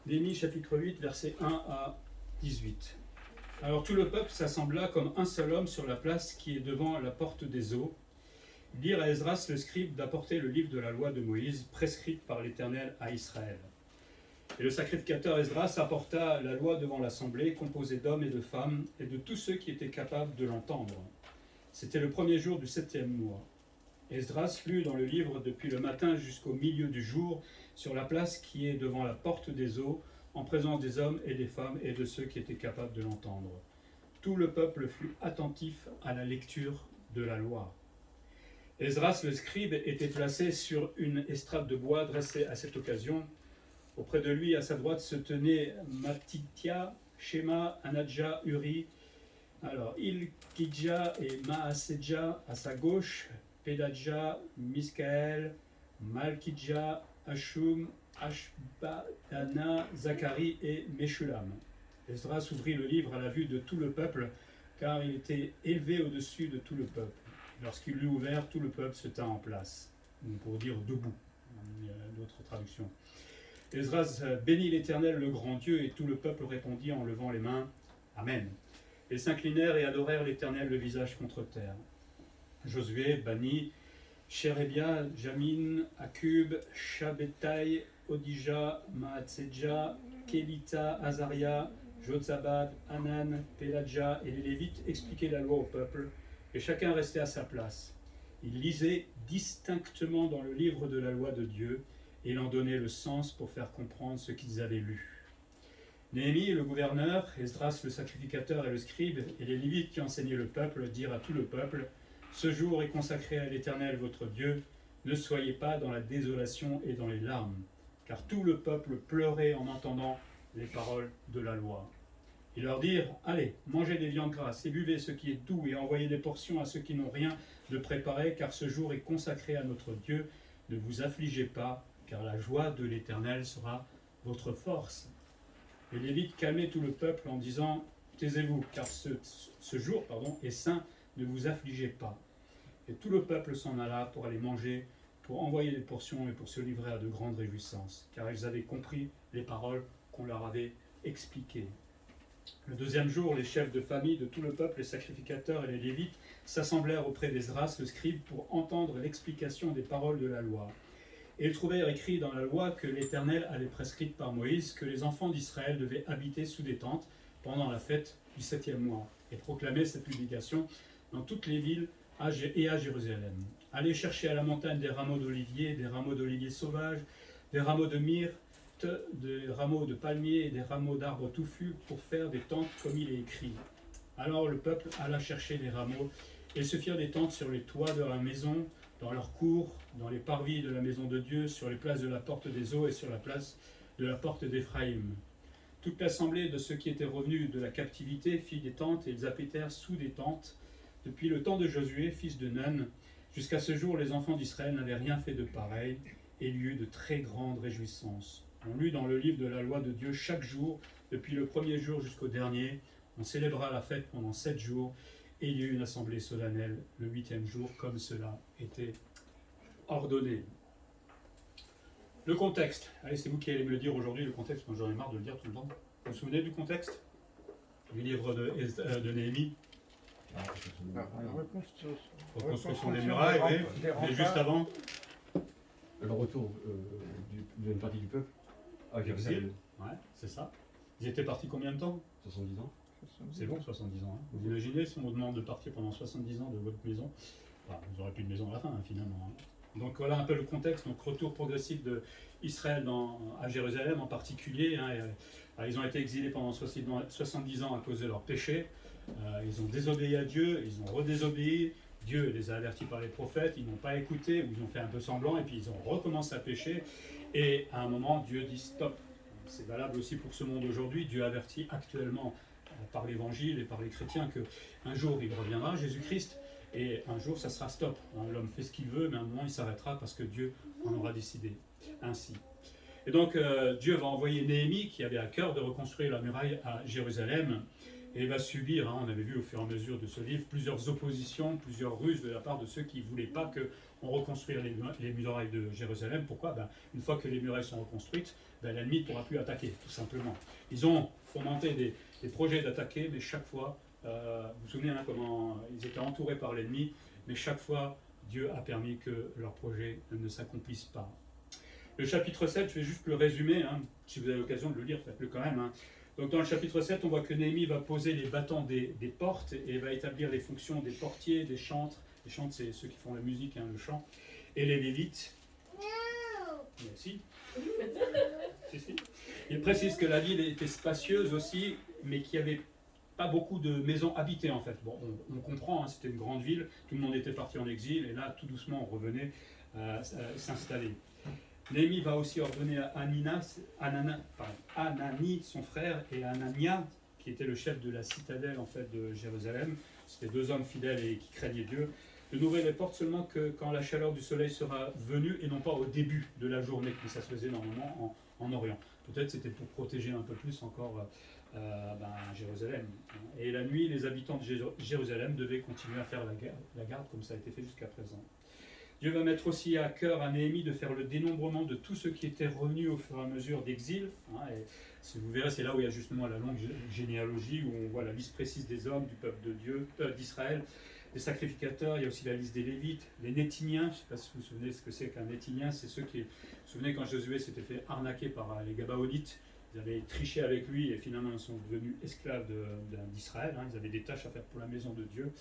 Néhémie chapitre 8, versets 1 à 18. Alors tout le peuple s'assembla comme un seul homme sur la place qui est devant la porte des eaux. Ils dirent à Esdras le scribe d'apporter le livre de la loi de Moïse, prescrite par l'Éternel à Israël. Et le sacrificateur Esdras apporta la loi devant l'assemblée, composée d'hommes et de femmes, et de tous ceux qui étaient capables de l'entendre. C'était le premier jour du 7e mois. Esdras lut dans le livre depuis le matin jusqu'au milieu du jour, sur la place qui est devant la porte des eaux, en présence des hommes et des femmes et de ceux qui étaient capables de l'entendre. Tout le peuple fut attentif à la lecture de la loi. Esdras le scribe était placé sur une estrade de bois dressée à cette occasion. Auprès de lui, à sa droite, se tenaient Mattithia, Shema, Anadja, Uri, Ilkidja et Maasedja à sa gauche, Pedadja, Miskaël, Malkidja, Hashum, Ashbadana, Zacharie et Meshulam. Esdras ouvrit le livre à la vue de tout le peuple, car il était élevé au-dessus de tout le peuple. Lorsqu'il l'eut ouvert, tout le peuple se tint en place, pour dire debout, il y a d'autres traductions. Esdras bénit l'Éternel, le grand Dieu, et tout le peuple répondit en levant les mains, Amen. Ils s'inclinèrent et adorèrent l'Éternel le visage contre terre. Josué, Bani, Shérébia, Jamin, Akub, Shabbetai, Odija, Maatsedja, Kelita, Azaria, Jozabad, Hanan, Peladja et les Lévites expliquaient la loi au peuple, et chacun restait à sa place. Ils lisaient distinctement dans le livre de la loi de Dieu, et il en donnait le sens pour faire comprendre ce qu'ils avaient lu. Néhémie, le gouverneur, Esdras, le sacrificateur et le scribe, et les Lévites qui enseignaient le peuple, dirent à tout le peuple, « Ce jour est consacré à l'Éternel votre Dieu, ne soyez pas dans la désolation et dans les larmes, car tout le peuple pleurait en entendant les paroles de la loi. » Ils leur dirent, « Allez, mangez des viandes grasses et buvez ce qui est doux et envoyez des portions à ceux qui n'ont rien de préparé, car ce jour est consacré à notre Dieu. Ne vous affligez pas, car la joie de l'Éternel sera votre force. » Les Lévites calmaient tout le peuple en disant, « Taisez-vous, car ce jour est saint, ne vous affligez pas. » Et tout le peuple s'en alla pour aller manger, pour envoyer des portions et pour se livrer à de grandes réjouissances, car ils avaient compris les paroles qu'on leur avait expliquées. Le deuxième jour, les chefs de famille de tout le peuple, les sacrificateurs et les Lévites, s'assemblèrent auprès d'Esdras, le scribe, pour entendre l'explication des paroles de la loi. Et ils trouvèrent écrit dans la loi que l'Éternel avait prescrite par Moïse que les enfants d'Israël devaient habiter sous des tentes pendant la fête du 7e mois, et proclamer cette publication dans toutes les villes et à Jérusalem. Allez chercher à la montagne des rameaux d'olivier sauvages, des rameaux de myrte, des rameaux de palmiers et des rameaux d'arbres touffus pour faire des tentes comme il est écrit. Alors le peuple alla chercher les rameaux et se firent des tentes sur les toits de la maison, dans leurs cours, dans les parvis de la maison de Dieu, sur les places de la porte des eaux et sur la place de la porte d'Éphraïm. Toute l'assemblée de ceux qui étaient revenus de la captivité fit des tentes et ils habitèrent sous des tentes. Depuis le temps de Josué, fils de Nun, jusqu'à ce jour, les enfants d'Israël n'avaient rien fait de pareil, et il y eut de très grandes réjouissances. On lut dans le livre de la loi de Dieu chaque jour, depuis le premier jour jusqu'au dernier. On célébra la fête pendant 7 jours, et il y eut une assemblée solennelle le 8e jour, comme cela était ordonné. Le contexte. Allez, c'est vous qui allez me le dire aujourd'hui, le contexte, moi j'en ai marre de le dire tout le temps. Vous vous souvenez du contexte du livre de Néhémie? Reconstruction des murailles, oui. Mais juste avant, le retour d'une partie du peuple à Jérusalem. Ouais, c'est ça. Ils étaient partis combien de temps? 70 ans. C'est long, 70 ans. Hein. Vous imaginez si on vous demande de partir pendant 70 ans de votre maison, enfin, vous n'aurez plus de maison à la fin, hein, finalement. Hein. Donc voilà un peu le contexte. Donc retour progressif d'Israël à Jérusalem en particulier. Hein, ils ont été exilés pendant 70 ans à cause de leurs péchés. Ils ont désobéi à Dieu, ils ont redésobéi. Dieu les a avertis par les prophètes, ils n'ont pas écouté, ou ils ont fait un peu semblant, et puis ils ont recommencé à pécher. Et à un moment, Dieu dit stop. C'est valable aussi pour ce monde aujourd'hui. Dieu avertit actuellement par l'évangile et par les chrétiens qu'un jour il reviendra, Jésus-Christ, et un jour ça sera stop. L'homme fait ce qu'il veut, mais à un moment il s'arrêtera parce que Dieu en aura décidé ainsi. Et donc Dieu va envoyer Néhémie qui avait à cœur de reconstruire la muraille à Jérusalem. Et va subir, on avait vu au fur et à mesure de ce livre, plusieurs oppositions, plusieurs ruses de la part de ceux qui ne voulaient pas qu'on reconstruise les murailles de Jérusalem. Pourquoi? Une fois que les murailles sont reconstruites, l'ennemi ne pourra plus attaquer, tout simplement. Ils ont fomenté des projets d'attaquer, mais chaque fois, vous vous souvenez comment ils étaient entourés par l'ennemi, mais chaque fois, Dieu a permis que leur projet ne s'accomplisse pas. Le chapitre 7, je vais juste le résumer, si vous avez l'occasion de le lire, faites-le quand même. Donc dans le chapitre 7, on voit que Néhémie va poser les battants des portes et va établir les fonctions des portiers, des chantres. Les chantres, c'est ceux qui font la musique, le chant, et les lévites. Merci. Si. Il précise que la ville était spacieuse aussi, mais qu'il n'y avait pas beaucoup de maisons habitées en fait. Bon, on comprend, c'était une grande ville, tout le monde était parti en exil, et là, tout doucement, on revenait s'installer. Néhémie va aussi ordonner à Hanani, son frère, et à Hanania, qui était le chef de la citadelle en fait, de Jérusalem, c'était 2 hommes fidèles et qui craignaient Dieu, de n'ouvrir les portes seulement que quand la chaleur du soleil sera venue et non pas au début de la journée, comme ça se faisait normalement en Orient. Peut-être c'était pour protéger un peu plus encore Jérusalem. Et la nuit, les habitants de Jérusalem devaient continuer à faire la garde comme ça a été fait jusqu'à présent. Dieu va mettre aussi à cœur à Néhémie de faire le dénombrement de tous ceux qui étaient revenus au fur et à mesure d'exil. Et vous verrez, c'est là où il y a justement la longue généalogie, où on voit la liste précise des hommes, du peuple de Dieu, d'Israël, des sacrificateurs. Il y a aussi la liste des Lévites, les Nétiniens. Je ne sais pas si vous vous souvenez ce que c'est qu'un Nétinien. C'est ceux qui, vous vous souvenez quand Josué s'était fait arnaquer par les Gabaonites. Ils avaient triché avec lui et finalement ils sont devenus esclaves d'Israël. Ils avaient des tâches à faire pour la maison de Dieu.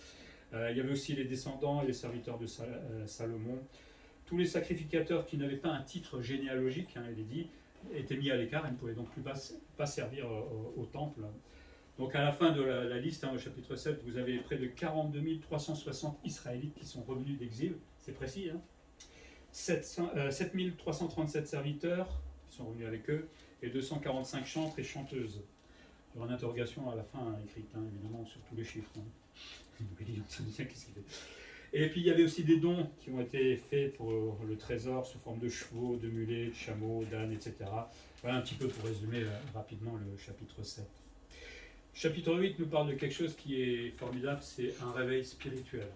Il y avait aussi les descendants et les serviteurs de Salomon. Tous les sacrificateurs qui n'avaient pas un titre généalogique, il est dit, étaient mis à l'écart et ne pouvaient donc plus pas servir au temple. Donc à la fin de la liste, au chapitre 7, vous avez près de 42 360 Israélites qui sont revenus d'exil, c'est précis. 7 337 serviteurs qui sont revenus avec eux et 245 chantres et chanteuses. Il y aura une interrogation à la fin écrite, évidemment, sur tous les chiffres. Et puis il y avait aussi des dons qui ont été faits pour le trésor sous forme de chevaux, de mulets, de chameaux, d'ânes, etc. Voilà un petit peu pour résumer rapidement le chapitre 7. Le chapitre 8 nous parle de quelque chose qui est formidable, c'est un réveil spirituel.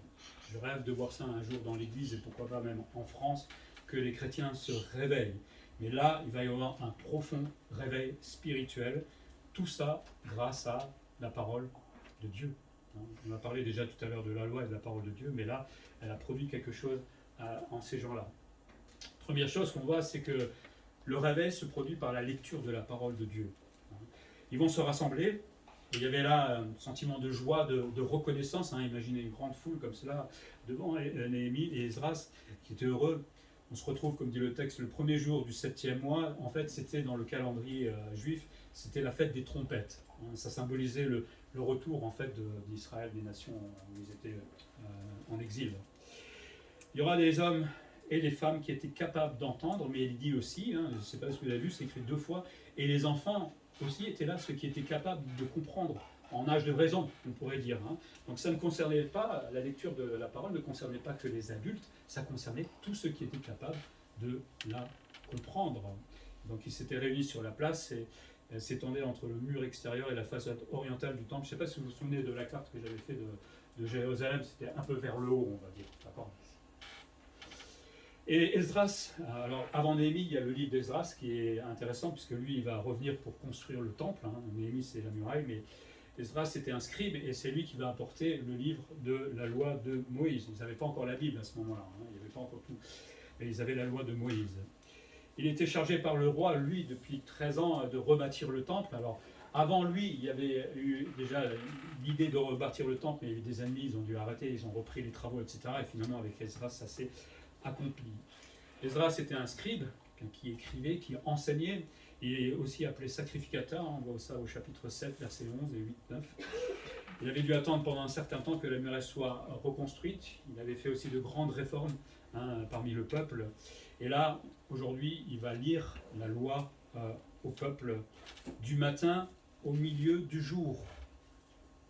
Je rêve de voir ça un jour dans l'église et pourquoi pas même en France, que les chrétiens se réveillent. Mais là, il va y avoir un profond réveil spirituel. Tout ça grâce à la parole de Dieu. On a parlé déjà tout à l'heure de la loi et de la parole de Dieu, mais là, elle a produit quelque chose en ces gens-là. Première chose qu'on voit, c'est que le réveil se produit par la lecture de la parole de Dieu. Ils vont se rassembler, et il y avait là un sentiment de joie, de reconnaissance. Imaginez une grande foule comme cela devant Néhémie et Esdras, qui étaient heureux. On se retrouve, comme dit le texte, le premier jour du 7e mois. En fait, c'était dans le calendrier juif, c'était la fête des trompettes. Ça symbolisait le retour en fait d'Israël, des nations où ils étaient en exil. Il y aura des hommes et des femmes qui étaient capables d'entendre, mais il dit aussi, je ne sais pas si vous avez vu, c'est écrit 2 fois, et les enfants aussi étaient là, ceux qui étaient capables de comprendre, en âge de raison, on pourrait dire. Donc ça ne concernait pas, la lecture de la parole ne concernait pas que les adultes, ça concernait tous ceux qui étaient capables de la comprendre. Donc ils s'étaient réunis sur la place et elle s'étendait entre le mur extérieur et la façade orientale du temple. Je ne sais pas si vous vous souvenez de la carte que j'avais faite de Jérusalem, c'était un peu vers le haut, on va dire. D'accord. Et Esdras, alors avant Néhémie, il y a le livre d'Esdras qui est intéressant, puisque lui, il va revenir pour construire le temple. Néhémie, c'est la muraille, mais Esdras, c'était un scribe, et c'est lui qui va apporter le livre de la loi de Moïse. Ils n'avaient pas encore la Bible à ce moment-là, il n'y avait pas encore tout, mais ils avaient la loi de Moïse. Il était chargé par le roi, lui, depuis 13 ans, de rebâtir le temple. Alors, avant lui, il y avait eu déjà l'idée de rebâtir le temple, mais il y a eu des ennemis, ils ont dû arrêter, ils ont repris les travaux, etc. Et finalement, avec Esdras, ça s'est accompli. Esdras était un scribe, qui écrivait, qui enseignait. Il est aussi appelé sacrificateur, on voit ça au chapitre 7, versets 11 et 8, 9. Il avait dû attendre pendant un certain temps que la muraille soit reconstruite. Il avait fait aussi de grandes réformes parmi le peuple. Et là, aujourd'hui, il va lire la loi au peuple du matin au milieu du jour.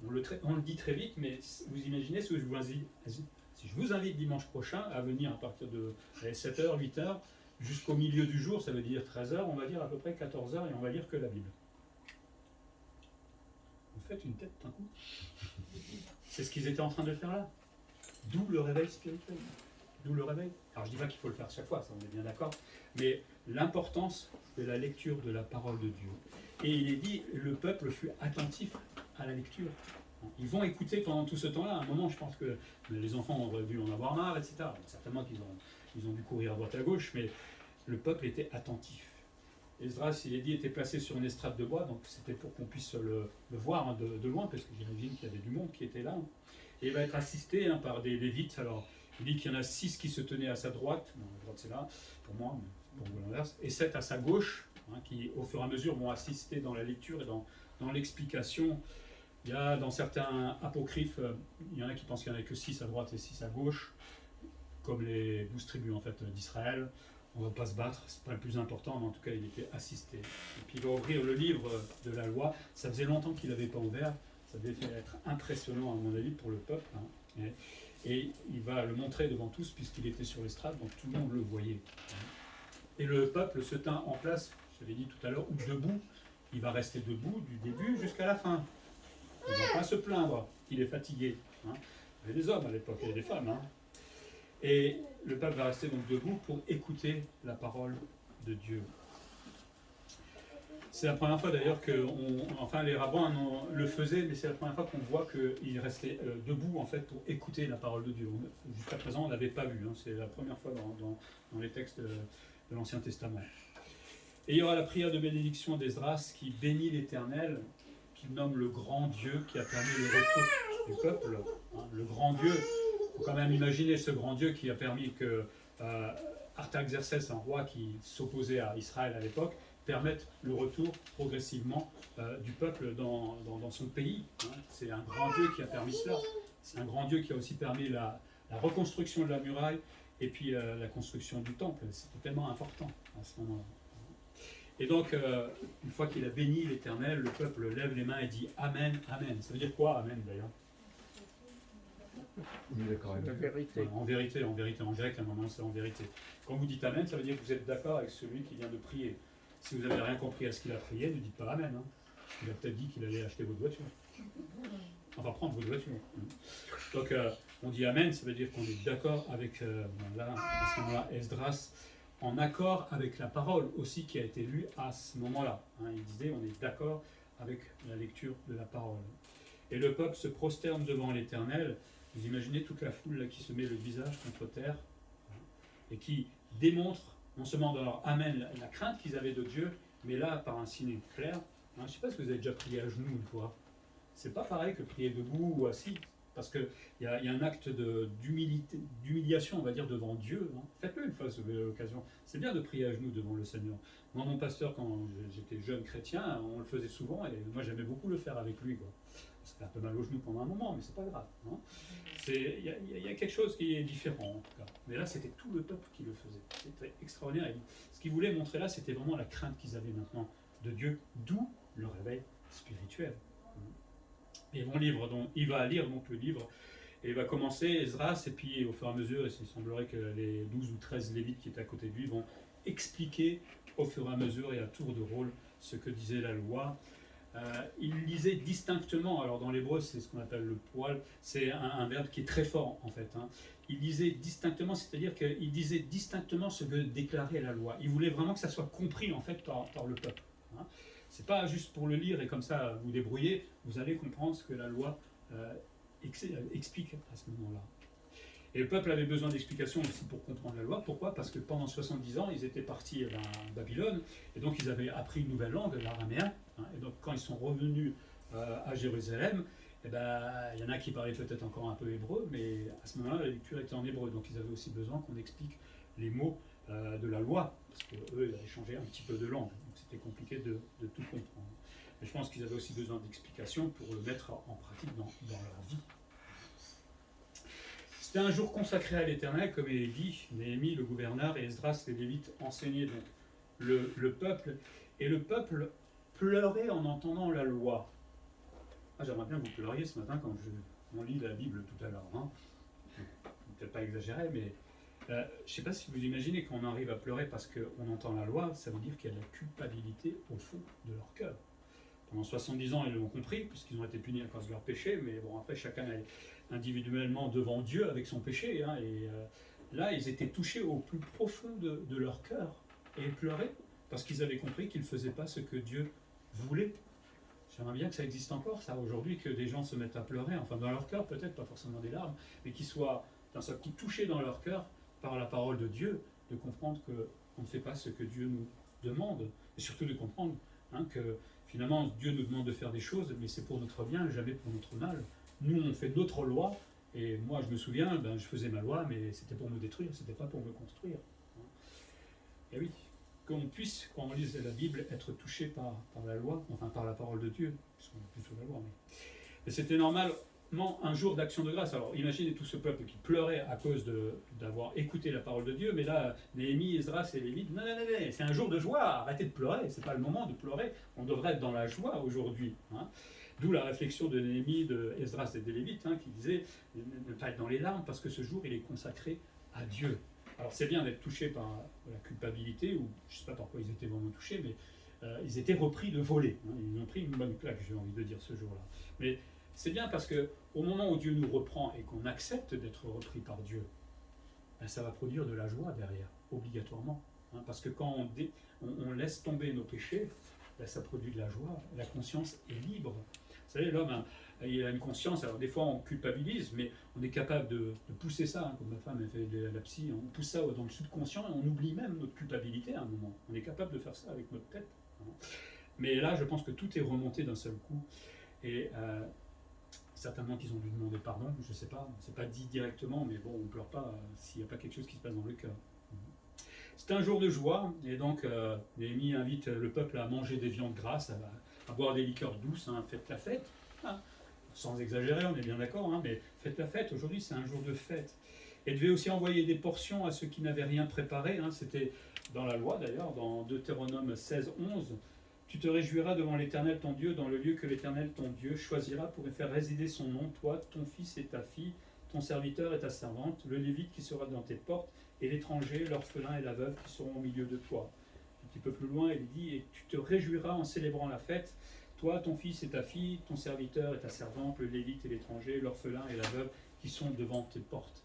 On le dit très vite, mais vous imaginez si je vous invite dimanche prochain à venir à partir de 7h, 8h, jusqu'au milieu du jour, ça veut dire 13h, on va dire à peu près 14h, et on va lire que la Bible. Vous faites une tête d'un coup. C'est ce qu'ils étaient en train de faire là. D'où le réveil spirituel. D'où le réveil. Alors je ne dis pas qu'il faut le faire chaque fois, ça on est bien d'accord, mais l'importance de la lecture de la parole de Dieu. Et il est dit, le peuple fut attentif à la lecture. Ils vont écouter pendant tout ce temps-là. À un moment, je pense que les enfants auraient dû en avoir marre, etc. Certainement qu'ils ont dû courir à droite à gauche, mais le peuple était attentif. Esdras, il est dit, était placé sur une estrade de bois, donc c'était pour qu'on puisse le voir de loin, parce que j'imagine qu'il y avait du monde qui était là. Et il va être assisté par des Lévites. Alors, il dit qu'il y en a 6 qui se tenaient à sa droite, non, la droite c'est là, pour moi, mais pour vous l'inverse, et 7 à sa gauche, qui au fur et à mesure vont assister dans la lecture et dans l'explication. Il y a dans certains apocryphes, il y en a qui pensent qu'il n'y en a que 6 à droite et 6 à gauche, comme les 12 tribus en fait, d'Israël. On ne va pas se battre, c'est pas le plus important, mais en tout cas il était assisté. Et puis il va ouvrir le livre de la loi. Ça faisait longtemps qu'il n'avait pas ouvert, ça devait être impressionnant à mon avis pour le peuple. Et il va le montrer devant tous puisqu'il était sur l'estrade, donc tout le monde le voyait. Et le peuple se tint en place, j'avais dit tout à l'heure, ou debout. Il va rester debout du début jusqu'à la fin. Il ne va pas se plaindre qu'il est fatigué. Il y avait des hommes à l'époque, il y avait des femmes. Et le peuple va rester donc debout pour écouter la parole de Dieu. C'est la première fois d'ailleurs que, les rabbins le faisaient, mais c'est la première fois qu'on voit qu'ils restaient debout en fait pour écouter la parole de Dieu. Jusqu'à présent, on ne l'avait pas vu. C'est la première fois dans les textes de l'Ancien Testament. Et il y aura la prière de bénédiction d'Esdras qui bénit l'Éternel, qui nomme le grand Dieu qui a permis le retour du peuple. Le grand Dieu, il faut quand même imaginer ce grand Dieu qui a permis que Artaxerxès, un roi qui s'opposait à Israël à l'époque, permette le retour progressivement du peuple dans son pays. C'est un grand Dieu qui a permis cela. C'est un grand Dieu qui a aussi permis la reconstruction de la muraille et puis la construction du temple. C'était tellement important à ce moment-là. Et donc, une fois qu'il a béni l'Éternel, le peuple lève les mains et dit Amen, Amen. Ça veut dire quoi, Amen d'ailleurs? La vérité. En vérité, en grec, à un moment c'est en vérité. Quand vous dites Amen, ça veut dire que vous êtes d'accord avec celui qui vient de prier. Si vous n'avez rien compris à ce qu'il a prié, ne dites pas Amen. Il a peut-être dit qu'il allait acheter votre voiture. Enfin, prendre votre voiture. Donc, on dit Amen, ça veut dire qu'on est d'accord avec, là, à ce moment-là, Esdras, en accord avec la parole aussi qui a été lue à ce moment-là. Il disait, on est d'accord avec la lecture de la parole. Et le peuple se prosterne devant l'Éternel. Vous imaginez toute la foule là, qui se met le visage contre terre et qui démontre non seulement dans leur Amen la crainte qu'ils avaient de Dieu, mais là par un signe clair. Je ne sais pas si vous avez déjà prié à genoux une fois. C'est pas pareil que prier debout ou assis. Parce qu'il y a un acte d'humiliation, on va dire, devant Dieu. Faites-le une fois si vous avez l'occasion. C'est bien de prier à genoux devant le Seigneur. Moi, mon pasteur, quand j'étais jeune chrétien, on le faisait souvent et moi, j'aimais beaucoup le faire avec lui. Ça fait un peu mal aux genoux pendant un moment, mais c'est pas grave. Il y a quelque chose qui est différent, en tout cas. Mais là, c'était tout le peuple qui le faisait. C'était extraordinaire. Et ce qu'il voulait montrer là, c'était vraiment la crainte qu'ils avaient maintenant de Dieu, d'où le réveil spirituel. Et il va lire donc le livre et il va commencer Esdras et puis au fur et à mesure, il semblerait que les 12 ou 13 lévites qui étaient à côté de lui vont expliquer au fur et à mesure et à tour de rôle ce que disait la loi. Il lisait distinctement, alors dans l'hébreu c'est ce qu'on appelle le poil, c'est un verbe qui est très fort en fait. Il lisait distinctement, c'est-à-dire qu'il disait distinctement ce que déclarait la loi. Il voulait vraiment que ça soit compris en fait par le peuple. C'est pas juste pour le lire et comme ça vous débrouiller, vous allez comprendre ce que la loi explique à ce moment-là. Et le peuple avait besoin d'explications aussi pour comprendre la loi. Pourquoi? Parce que pendant 70 ans, ils étaient partis à Babylone, et donc ils avaient appris une nouvelle langue, l'araméen. Et donc quand ils sont revenus à Jérusalem, il y en a qui parlaient peut-être encore un peu hébreu, mais à ce moment-là, la lecture était en hébreu. Donc ils avaient aussi besoin qu'on explique les mots de la loi, parce qu'eux, ils avaient changé un petit peu de langue. Donc c'était compliqué de tout comprendre. Mais je pense qu'ils avaient aussi besoin d'explications pour le mettre en pratique dans leur vie. C'était un jour consacré à l'Éternel, comme il est dit, Néhémie, le gouverneur, et Esdras, les Lévites, enseignaient donc le peuple. Et le peuple pleurait en entendant la loi. J'aimerais bien que vous pleuriez ce matin quand on lit la Bible tout à l'heure. Peut-être pas exagéré, mais je ne sais pas si vous imaginez qu'on arrive à pleurer parce qu'on entend la loi, ça veut dire qu'il y a de la culpabilité au fond de leur cœur. Pendant 70 ans, ils l'ont compris, puisqu'ils ont été punis à cause de leur péché, mais bon, après, chacun est individuellement devant Dieu avec son péché, hein, et là, ils étaient touchés au plus profond de leur cœur, et ils pleuraient, parce qu'ils avaient compris qu'ils ne faisaient pas ce que Dieu voulait. J'aimerais bien que ça existe encore, ça, aujourd'hui, que des gens se mettent à pleurer, enfin dans leur cœur, peut-être, pas forcément des larmes, mais qu'ils soient d'un seul coup touchés dans leur cœur par la parole de Dieu, de comprendre qu'on ne fait pas ce que Dieu nous demande, et surtout de comprendre que finalement Dieu nous demande de faire des choses, mais c'est pour notre bien, jamais pour notre mal. Nous, on fait notre loi, et moi je me souviens, je faisais ma loi, mais c'était pour me détruire, c'était pas pour me construire. Et oui, qu'on puisse, quand on lise la Bible, être touché par la loi, enfin par la parole de Dieu, parce qu'on est plus sous la loi, mais c'était normalement un jour d'action de grâce. Alors imaginez tout ce peuple qui pleurait à cause d'avoir écouté la parole de Dieu, mais là, Néhémie, Esdras et Lévite, non, c'est un jour de joie, arrêtez de pleurer, c'est pas le moment de pleurer, on devrait être dans la joie aujourd'hui. D'où la réflexion de Néhémie, de Esdras et des Lévites, qui disait ne pas être dans les larmes, parce que ce jour, il est consacré à Dieu. Alors c'est bien d'être touché par la culpabilité, ou je ne sais pas par quoi ils étaient vraiment touchés, mais ils étaient repris de voler. Ils ont pris une bonne claque, j'ai envie de dire, ce jour-là. Mais c'est bien parce qu'au moment où Dieu nous reprend et qu'on accepte d'être repris par Dieu, ça va produire de la joie derrière, obligatoirement. Parce que quand on laisse tomber nos péchés, ça produit de la joie, la conscience est libre. Vous savez, l'homme, il a une conscience, alors des fois on culpabilise, mais on est capable de pousser ça, comme ma femme a fait de la psy, on pousse ça dans le subconscient et on oublie même notre culpabilité à un moment. On est capable de faire ça avec notre tête. Mais là, je pense que tout est remonté d'un seul coup. Et certainement qu'ils ont dû demander pardon, je ne sais pas, c'est pas dit directement, mais bon, on ne pleure pas s'il n'y a pas quelque chose qui se passe dans le cœur. C'est un jour de joie, et donc Néhémie invite le peuple à manger des viandes grasses, à boire des liqueurs douces, faites la fête. Sans exagérer, on est bien d'accord, mais faites la fête, aujourd'hui c'est un jour de fête. Et devait aussi envoyer des portions à ceux qui n'avaient rien préparé, c'était dans la loi d'ailleurs, dans Deutéronome 16, 11. Tu te réjouiras devant l'Éternel ton Dieu, dans le lieu que l'Éternel ton Dieu choisira pour y faire résider son nom, toi, ton fils et ta fille, ton serviteur et ta servante, le Lévite qui sera dans tes portes, et l'étranger, l'orphelin et la veuve qui seront au milieu de toi. Un petit peu plus loin, il dit, et tu te réjouiras en célébrant la fête, toi, ton fils et ta fille, ton serviteur et ta servante, le Lévite et l'étranger, l'orphelin et la veuve qui sont devant tes portes.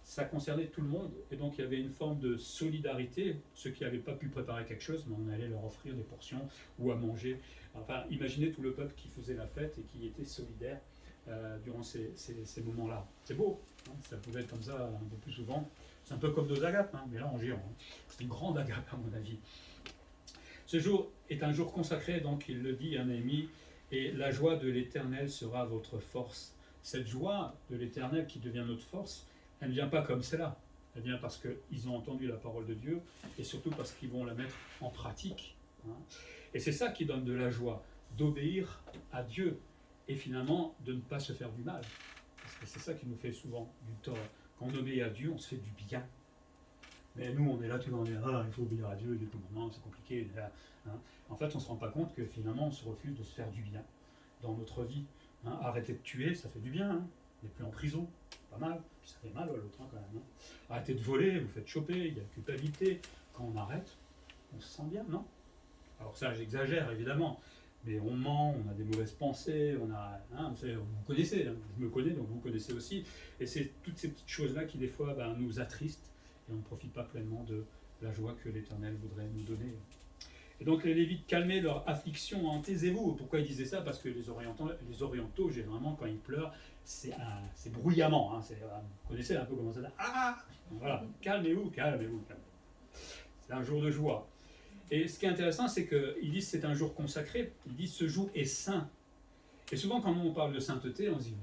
Ça concernait tout le monde, et donc il y avait une forme de solidarité. Ceux qui n'avaient pas pu préparer quelque chose, mais on allait leur offrir des portions ou à manger. Enfin, imaginez tout le peuple qui faisait la fête et qui était solidaire durant ces moments-là. C'est beau, ça pouvait être comme ça un peu plus souvent. C'est un peu comme nos agapes, mais là en géant. C'est une grande agape à mon avis. Ce jour est un jour consacré, donc il le dit à Néhémie, et la joie de l'Éternel sera votre force. Cette joie de l'Éternel qui devient notre force, elle ne vient pas comme cela. Elle vient parce qu'ils ont entendu la parole de Dieu et surtout parce qu'ils vont la mettre en pratique. Et c'est ça qui donne de la joie, d'obéir à Dieu et finalement de ne pas se faire du mal. Parce que c'est ça qui nous fait souvent du tort. Quand on obéit à Dieu, on se fait du bien. Mais nous, on est là, tout le monde dit il faut obéir à Dieu, il est commandements, c'est compliqué. En fait, on ne se rend pas compte que finalement, on se refuse de se faire du bien dans notre vie. Arrêter de tuer, ça fait du bien. On n'est plus en prison, pas mal. Puis ça fait mal à l'autre quand même. Arrêtez de voler, vous faites choper, il y a culpabilité. Quand on arrête, on se sent bien, non? Alors ça, j'exagère évidemment. Mais on ment, on a des mauvaises pensées, on a, vous connaissez, je me connais, donc vous connaissez aussi. Et c'est toutes ces petites choses-là qui des fois nous attristent et on ne profite pas pleinement de la joie que l'Éternel voudrait nous donner. Et donc les Lévites calmaient leur affliction, taisez-vous. Pourquoi ils disaient ça? Parce que les orientaux, généralement, quand ils pleurent, c'est bruyamment. Vous connaissez un peu comment ça dit. Voilà, calmez-vous, calmez-vous. C'est un jour de joie. Et ce qui est intéressant, c'est qu'ils disent c'est un jour consacré, ils disent ce jour est saint. Et souvent, quand on parle de sainteté, on se dit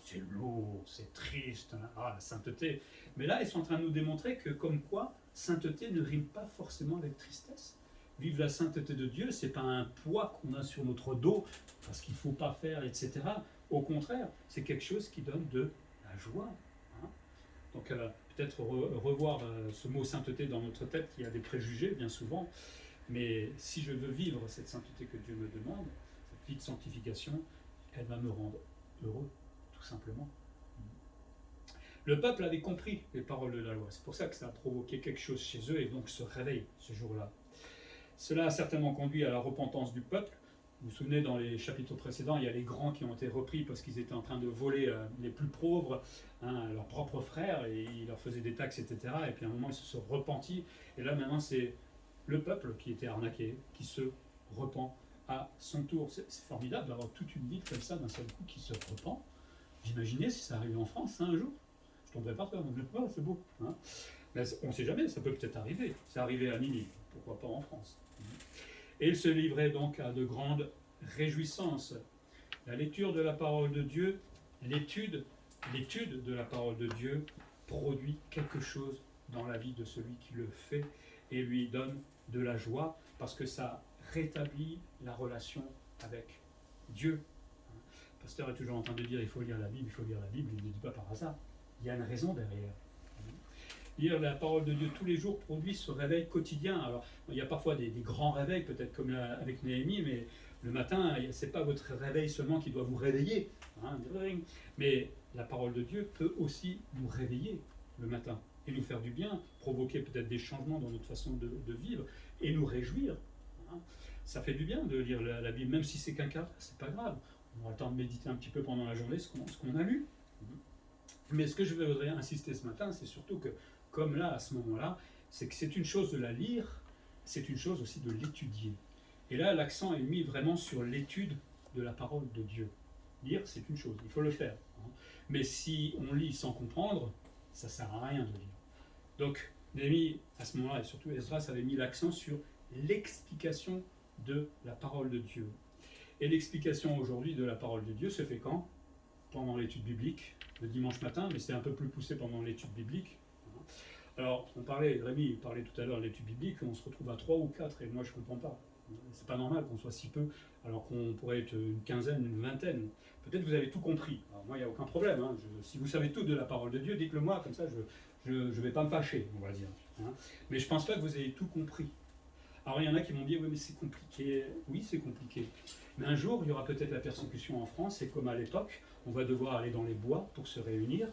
c'est lourd, c'est triste, la sainteté. Mais là, ils sont en train de nous démontrer que, comme quoi, sainteté ne rime pas forcément avec tristesse. Vivre la sainteté de Dieu, c'est pas un poids qu'on a sur notre dos, parce qu'il ne faut pas faire, etc. Au contraire, c'est quelque chose qui donne de la joie. Donc, peut-être revoir ce mot sainteté dans notre tête, qui a des préjugés bien souvent. Mais si je veux vivre cette sainteté que Dieu me demande, cette vie de sanctification, elle va me rendre heureux, tout simplement. Le peuple avait compris les paroles de la loi. C'est pour ça que ça a provoqué quelque chose chez eux et donc se réveille ce jour-là. Cela a certainement conduit à la repentance du peuple. Vous vous souvenez, dans les chapitres précédents, il y a les grands qui ont été repris parce qu'ils étaient en train de voler les plus pauvres, leurs propres frères, et ils leur faisaient des taxes, etc. Et puis à un moment, ils se sont repentis. Et là, maintenant, c'est le peuple qui était arnaqué, qui se repent à son tour. C'est formidable d'avoir toute une ville comme ça, d'un seul coup, qui se repent. Vous imaginez si ça arrivait en France, un jour? Je tomberais par terre, donc c'est beau. Hein, mais on ne sait jamais, ça peut peut-être arriver. C'est arrivé à Ninive, pourquoi pas en France. Et il se livrait donc à de grandes réjouissances. La lecture de la parole de Dieu, l'étude de la parole de Dieu produit quelque chose dans la vie de celui qui le fait et lui donne de la joie parce que ça rétablit la relation avec Dieu. Le pasteur est toujours en train de dire il faut lire la Bible, il ne le dit pas par hasard. Il y a une raison derrière. Lire la parole de Dieu tous les jours produit ce réveil quotidien. Alors, il y a parfois des grands réveils, peut-être comme avec Néhémie, mais le matin, ce n'est pas votre réveil seulement qui doit vous réveiller. Hein, mais la parole de Dieu peut aussi nous réveiller le matin et nous faire du bien, provoquer peut-être des changements dans notre façon de vivre et nous réjouir. Hein. Ça fait du bien de lire la Bible, même si c'est qu'un quart, c'est pas grave. On aura le temps de méditer un petit peu pendant la journée ce qu'on a lu. Mais ce que je voudrais insister ce matin, c'est surtout que, comme là, à ce moment-là, c'est que c'est une chose de la lire, c'est une chose aussi de l'étudier. Et là, l'accent est mis vraiment sur l'étude de la parole de Dieu. Lire, c'est une chose, il faut le faire. Hein. Mais si on lit sans comprendre, ça ne sert à rien de lire. Donc, Néhémie, à ce moment-là, et surtout Esdras, avait mis l'accent sur l'explication de la parole de Dieu. Et l'explication aujourd'hui de la parole de Dieu se fait quand? Pendant l'étude biblique, le dimanche matin, mais c'est un peu plus poussé pendant l'étude biblique. Alors, Rémi parlait tout à l'heure de l'étude biblique, on se retrouve à 3 ou 4, et moi je ne comprends pas. C'est pas normal qu'on soit si peu, alors qu'on pourrait être une quinzaine, une vingtaine. Peut-être que vous avez tout compris. Alors moi, il n'y a aucun problème. Hein. Si vous savez tout de la parole de Dieu, dites-le moi, comme ça je ne vais pas me fâcher, on va dire. Hein. Mais je ne pense pas que vous ayez tout compris. Alors il y en a qui m'ont dit, oui mais c'est compliqué. Oui, c'est compliqué. Mais un jour, il y aura peut-être la persécution en France, et comme à l'époque, on va devoir aller dans les bois pour se réunir.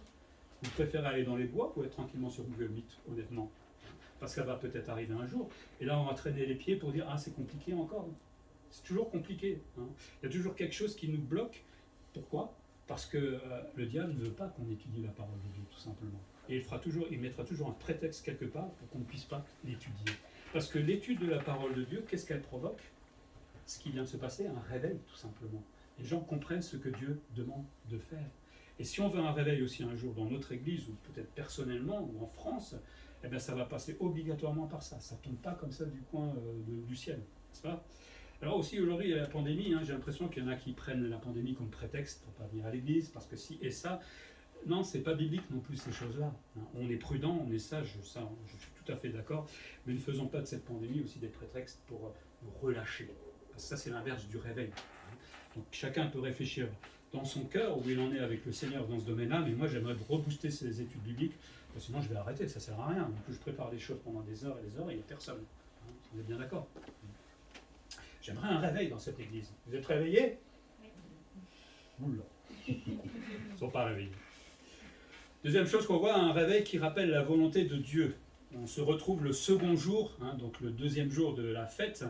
Vous préférez aller dans les bois ou être tranquillement sur Google Meet, honnêtement? Parce que ça va peut-être arriver un jour. Et là, on va traîner les pieds pour dire « Ah, c'est compliqué encore ». C'est toujours compliqué. Hein. Il y a toujours quelque chose qui nous bloque. Pourquoi? Parce que le diable ne veut pas qu'on étudie la parole de Dieu, tout simplement. Et il mettra toujours un prétexte quelque part pour qu'on ne puisse pas l'étudier. Parce que l'étude de la parole de Dieu, qu'est-ce qu'elle provoque? Ce qui vient de se passer, un réveil, tout simplement. Les gens comprennent ce que Dieu demande de faire. Et si on veut un réveil aussi un jour dans notre église, ou peut-être personnellement, ou en France, eh bien ça va passer obligatoirement par ça. Ça ne tombe pas comme ça du coin du ciel, n'est-ce pas? Alors aussi aujourd'hui, il y a la pandémie, hein, j'ai l'impression qu'il y en a qui prennent la pandémie comme prétexte pour ne pas venir à l'église, parce que si et ça, non, c'est pas biblique non plus ces choses-là. Hein. On est prudent, on est sage, ça, je suis tout à fait d'accord, mais ne faisons pas de cette pandémie aussi des prétextes pour nous relâcher. Parce que ça, c'est l'inverse du réveil. Hein. Donc chacun peut réfléchir dans son cœur où il en est avec le Seigneur dans ce domaine-là, mais moi j'aimerais rebooster ces études bibliques, parce que sinon je vais arrêter, ça ne sert à rien. Donc je prépare des choses pendant des heures et des heures et il n'y a personne. Hein, on est bien d'accord. J'aimerais un réveil dans cette église. Vous êtes réveillés? Oula. Ils ne sont pas réveillés. Deuxième chose qu'on voit, un réveil qui rappelle la volonté de Dieu. On se retrouve le second jour, hein, donc le deuxième jour de la fête.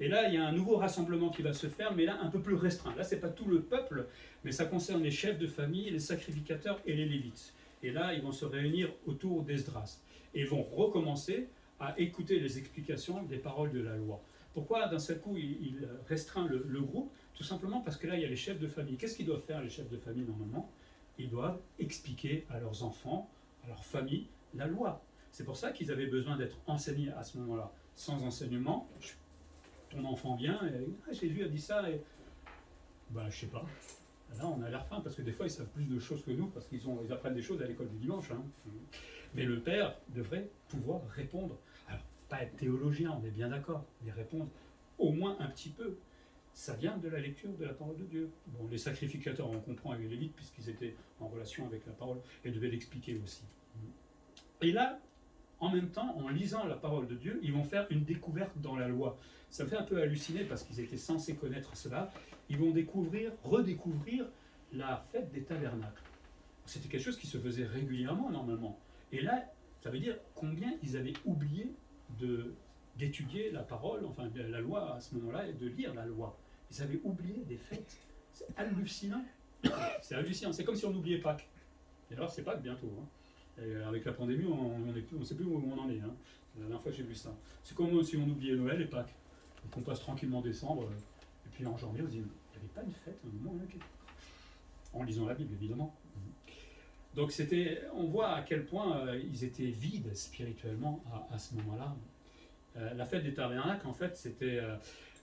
Et là, il y a un nouveau rassemblement qui va se faire, mais là, un peu plus restreint. Là, ce n'est pas tout le peuple, mais ça concerne les chefs de famille, les sacrificateurs et les Lévites. Et là, ils vont se réunir autour d'Esdras. Et vont recommencer à écouter les explications des paroles de la loi. Pourquoi, d'un seul coup, il restreint le groupe? Tout simplement parce que là, il y a les chefs de famille. Qu'est-ce qu'ils doivent faire, les chefs de famille, normalement? Ils doivent expliquer à leurs enfants, à leur famille, la loi. C'est pour ça qu'ils avaient besoin d'être enseignés à ce moment-là. Sans enseignement, ton enfant vient et ah, Jésus a dit ça et ben je sais pas. Là on a l'air fin parce que des fois ils savent plus de choses que nous parce qu'ils apprennent des choses à l'école du dimanche. Hein. Mais le père devrait pouvoir répondre. Alors pas être théologien, on est bien d'accord, mais répondre au moins un petit peu. Ça vient de la lecture de la parole de Dieu. Bon, les sacrificateurs, on comprend avec les Lévites puisqu'ils étaient en relation avec la parole et devaient l'expliquer aussi. Et là, en même temps, en lisant la parole de Dieu, ils vont faire une découverte dans la loi. Ça me fait un peu halluciner parce qu'ils étaient censés connaître cela. Ils vont redécouvrir la fête des tabernacles. C'était quelque chose qui se faisait régulièrement, normalement. Et là, ça veut dire combien ils avaient oublié de d'étudier la parole, enfin de la loi à ce moment-là, et de lire la loi. Ils avaient oublié des fêtes. C'est hallucinant. C'est hallucinant. C'est comme si on oubliait Pâques. Et alors, c'est Pâques bientôt. Hein. Et avec la pandémie, on ne sait plus où on en est. Hein. C'est la dernière fois que j'ai vu ça. C'est comme si on oubliait Noël et Pâques. Donc on passe tranquillement décembre. Et puis en janvier, on se dit, il n'y avait pas une fête à un moment. Okay. En lisant la Bible, évidemment. Donc on voit à quel point ils étaient vides spirituellement à ce moment-là. La fête des tabernacles, en fait, c'était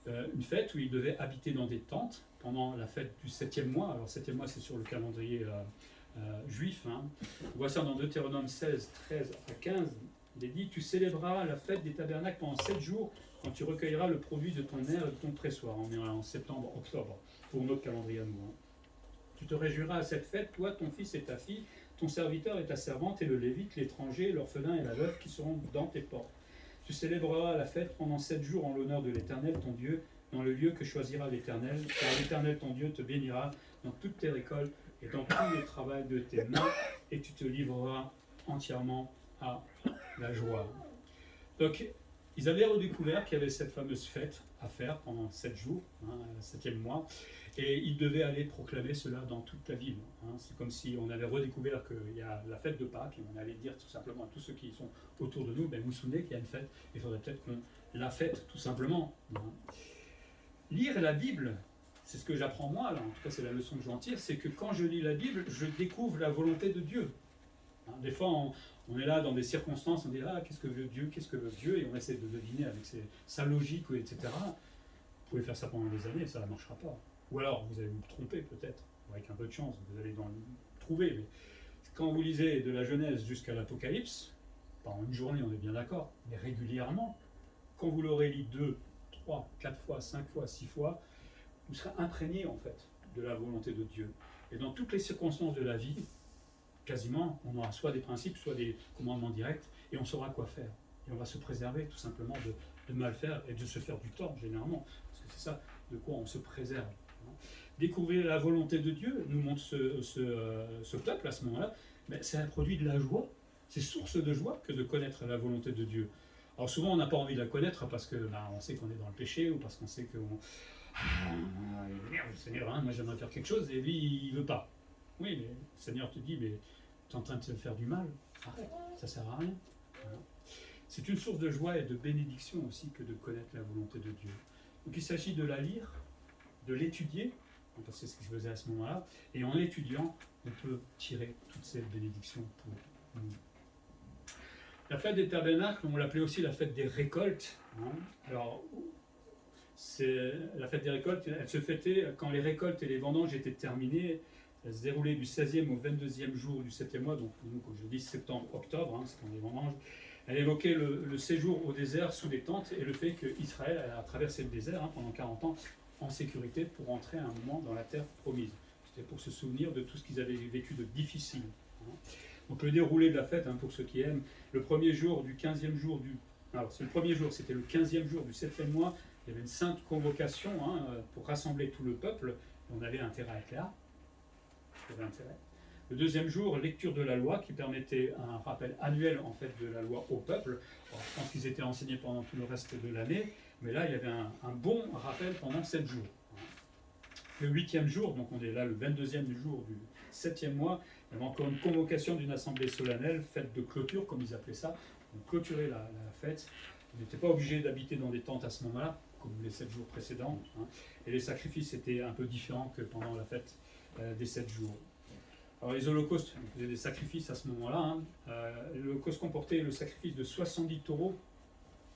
une fête où ils devaient habiter dans des tentes pendant la fête du 7e mois. Alors, 7e mois, c'est sur le calendrier juif. Hein. On voit ça dans Deutéronome 16, 13 à 15. Il est dit, tu célébreras la fête des tabernacles pendant 7 jours quand tu recueilleras le produit de ton aire et de ton pressoir. On est en septembre, octobre, pour notre calendrier à nous. Hein. Tu te réjouiras à cette fête, toi, ton fils et ta fille, ton serviteur et ta servante, et le lévite, l'étranger, l'orphelin et la veuve qui seront dans tes portes. Tu célébreras la fête pendant 7 jours en l'honneur de l'Éternel, ton Dieu, dans le lieu que choisira l'Éternel, car l'Éternel, ton Dieu, te bénira dans toutes tes récoltes et dans tout le travail de tes mains, et tu te livreras entièrement à la joie. Donc, ils avaient redécouvert qu'il y avait cette fameuse fête à faire pendant 7 jours, hein, le 7e mois, et ils devaient aller proclamer cela dans toute la ville. Hein. C'est comme si on avait redécouvert qu'il y a la fête de Pâques, et on allait dire tout simplement à tous ceux qui sont autour de nous, ben, vous vous souvenez qu'il y a une fête, il faudrait peut-être qu'on la fête tout simplement. Hein. Lire la Bible, c'est ce que j'apprends moi, là, en tout cas c'est la leçon que j'en tire, c'est que quand je lis la Bible, je découvre la volonté de Dieu. Hein, des fois, on est là dans des circonstances, on dit ah qu'est-ce que veut Dieu, et on essaie de deviner avec sa logique, etc. Vous pouvez faire ça pendant des années, ça ne marchera pas. Ou alors vous allez vous tromper peut-être, avec un peu de chance, vous allez trouver. Mais quand vous lisez de la Genèse jusqu'à l'Apocalypse, pas en une journée, on est bien d'accord, mais régulièrement, quand vous l'aurez lu 2, 3, 4 fois, 5 fois, 6 fois, vous serez imprégné en fait de la volonté de Dieu. Et dans toutes les circonstances de la vie, quasiment, on aura soit des principes, soit des commandements directs, et on saura quoi faire. Et on va se préserver tout simplement de mal faire et de se faire du tort, généralement. Parce que c'est ça de quoi on se préserve. Découvrir la volonté de Dieu, nous montre ce peuple à ce moment-là, mais c'est un produit de la joie. C'est source de joie que de connaître la volonté de Dieu. Alors souvent, on n'a pas envie de la connaître parce que on sait qu'on est dans le péché, ou parce qu'on sait qu'on... Seigneur, hein, moi j'aimerais faire quelque chose, et lui, il ne veut pas. Oui, mais le Seigneur te dit, mais tu es en train de te faire du mal, arrête, ça ne sert à rien. Voilà. C'est une source de joie et de bénédiction aussi que de connaître la volonté de Dieu. Donc il s'agit de la lire, de l'étudier, parce que c'est ce que je faisais à ce moment-là, et en l'étudiant, on peut tirer toute cette bénédiction pour nous. La fête des tabernacles, on l'appelait aussi la fête des récoltes. Hein. Alors, la fête des récoltes, elle se fêtait quand les récoltes et les vendanges étaient terminées. Elle se déroulait du 16e au 22e jour du 7e mois, donc nous, comme je dis, septembre-octobre, hein, c'est quand les vendanges. Elle évoquait le séjour au désert sous des tentes et le fait qu'Israël a traversé le désert pendant 40 ans en sécurité pour entrer à un moment dans la terre promise. C'était pour se souvenir de tout ce qu'ils avaient vécu de difficile. Hein. Donc le déroulé de la fête, pour ceux qui aiment, le premier jour du 15e jour du... Alors c'est le premier jour, c'était le 15e jour du 7e mois, il y avait une sainte convocation pour rassembler tout le peuple, et on avait intérêt à être là. Le deuxième jour, lecture de la loi qui permettait un rappel annuel en fait de la loi au peuple. Alors, je pense qu'ils étaient enseignés pendant tout le reste de l'année, mais là il y avait un bon rappel pendant 7 jours. Le 8e jour, donc on est là le 22e jour du 7e mois, il y avait encore une convocation d'une assemblée solennelle, fête de clôture comme ils appelaient ça. On clôturait la fête. On n'était pas obligé d'habiter dans des tentes à ce moment-là, comme les 7 jours précédents. Et les sacrifices étaient un peu différents que pendant la fête des 7 jours. Alors les holocaustes, on faisait des sacrifices à ce moment-là. L'holocauste comportait le sacrifice de 70 taureaux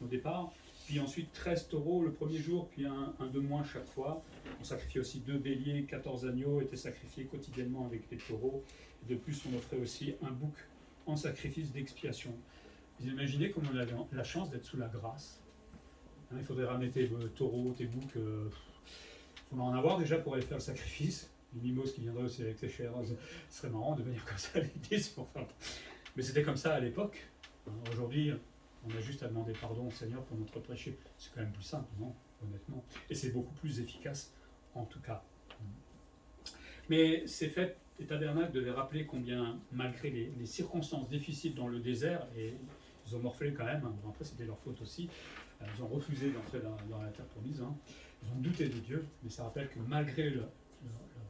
au départ, puis ensuite 13 taureaux le premier jour, puis un de moins chaque fois. On sacrifiait aussi 2 béliers, 14 agneaux étaient sacrifiés quotidiennement avec les taureaux. Et de plus, on offrait aussi un bouc en sacrifice d'expiation. Vous imaginez comme on a la chance d'être sous la grâce. Il faudrait ramener tes taureaux, tes boucs. Il faudrait en avoir déjà pour aller faire le sacrifice. Les mimos qui viendraient aussi avec ses chairs. Ce serait marrant de venir comme ça à l'église pour faire. Mais c'était comme ça à l'époque. Aujourd'hui, on a juste à demander pardon au Seigneur pour notre péché. C'est quand même plus simple, non ? Honnêtement. Et c'est beaucoup plus efficace, en tout cas. Mais ces fêtes des tabernacles devaient rappeler combien, malgré les circonstances difficiles dans le désert, et ils ont morflé quand même, après c'était leur faute aussi, Ils ont refusé d'entrer dans la terre promise. Hein. Ils ont douté de Dieu, mais ça rappelle que malgré leur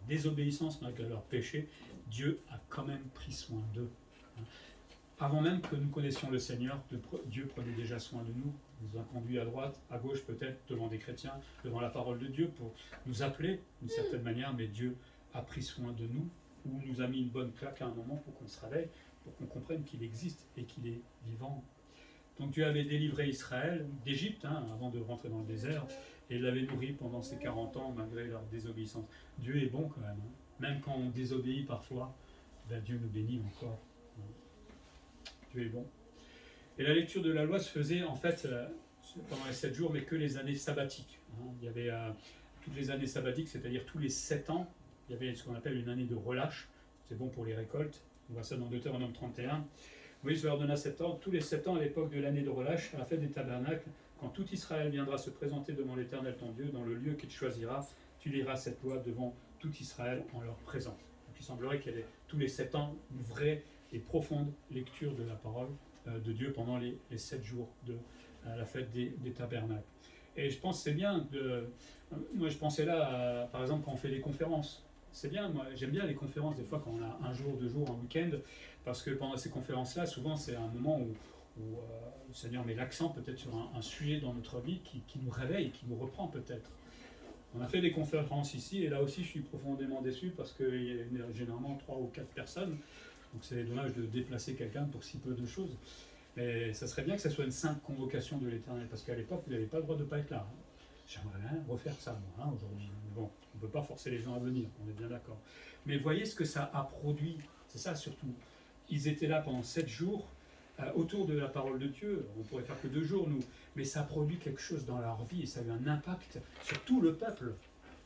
désobéissance, malgré leur péché, Dieu a quand même pris soin d'eux. Hein. Avant même que nous connaissions le Seigneur, Dieu prenait déjà soin de nous. Il nous a conduits à droite, à gauche peut-être, devant des chrétiens, devant la parole de Dieu pour nous appeler d'une certaine manière, mais Dieu a pris soin de nous, ou nous a mis une bonne claque à un moment pour qu'on se réveille, pour qu'on comprenne qu'il existe et qu'il est vivant. Donc Dieu avait délivré Israël d'Égypte, hein, avant de rentrer dans le désert, et l'avait nourri pendant ces 40 ans malgré leur désobéissance. Dieu est bon quand même. Hein. Même quand on désobéit parfois, ben Dieu nous bénit encore. Dieu est bon. Et la lecture de la loi se faisait en fait pendant les 7 jours, mais que les années sabbatiques. Hein. Il y avait toutes les années sabbatiques, c'est-à-dire tous les 7 ans, il y avait ce qu'on appelle une année de relâche. C'est bon pour les récoltes. On voit ça dans Deutéronome 31. Moïse leur donna 7 ans, tous les 7 ans à l'époque de l'année de relâche, à la fête des tabernacles, quand tout Israël viendra se présenter devant l'Éternel ton Dieu, dans le lieu qu'il choisira, tu liras cette loi devant tout Israël en leur présence. Donc il semblerait qu'il y avait tous les 7 ans une vraie et profonde lecture de la parole de Dieu pendant les 7 jours de la fête des tabernacles. Et je pense que c'est bien, moi je pensais là, par exemple quand on fait des conférences, c'est bien, moi j'aime bien les conférences des fois quand on a un jour, 2 jours, un week-end, parce que pendant ces conférences-là, souvent c'est un moment où le Seigneur met l'accent peut-être sur un sujet dans notre vie qui nous réveille, qui nous reprend peut-être. On a fait des conférences ici, et là aussi je suis profondément déçu parce qu'il y a généralement 3 ou 4 personnes, donc c'est dommage de déplacer quelqu'un pour si peu de choses. Mais ça serait bien que ça soit une simple convocation de l'Éternel, parce qu'à l'époque vous n'avez pas le droit de ne pas être là. Hein. J'aimerais bien refaire ça moi, hein, aujourd'hui. Bon, on ne peut pas forcer les gens à venir, on est bien d'accord. Mais voyez ce que ça a produit, c'est ça surtout. Ils étaient là pendant 7 jours, autour de la parole de Dieu. On pourrait faire que 2 jours, nous. Mais ça a produit quelque chose dans leur vie et ça a eu un impact sur tout le peuple.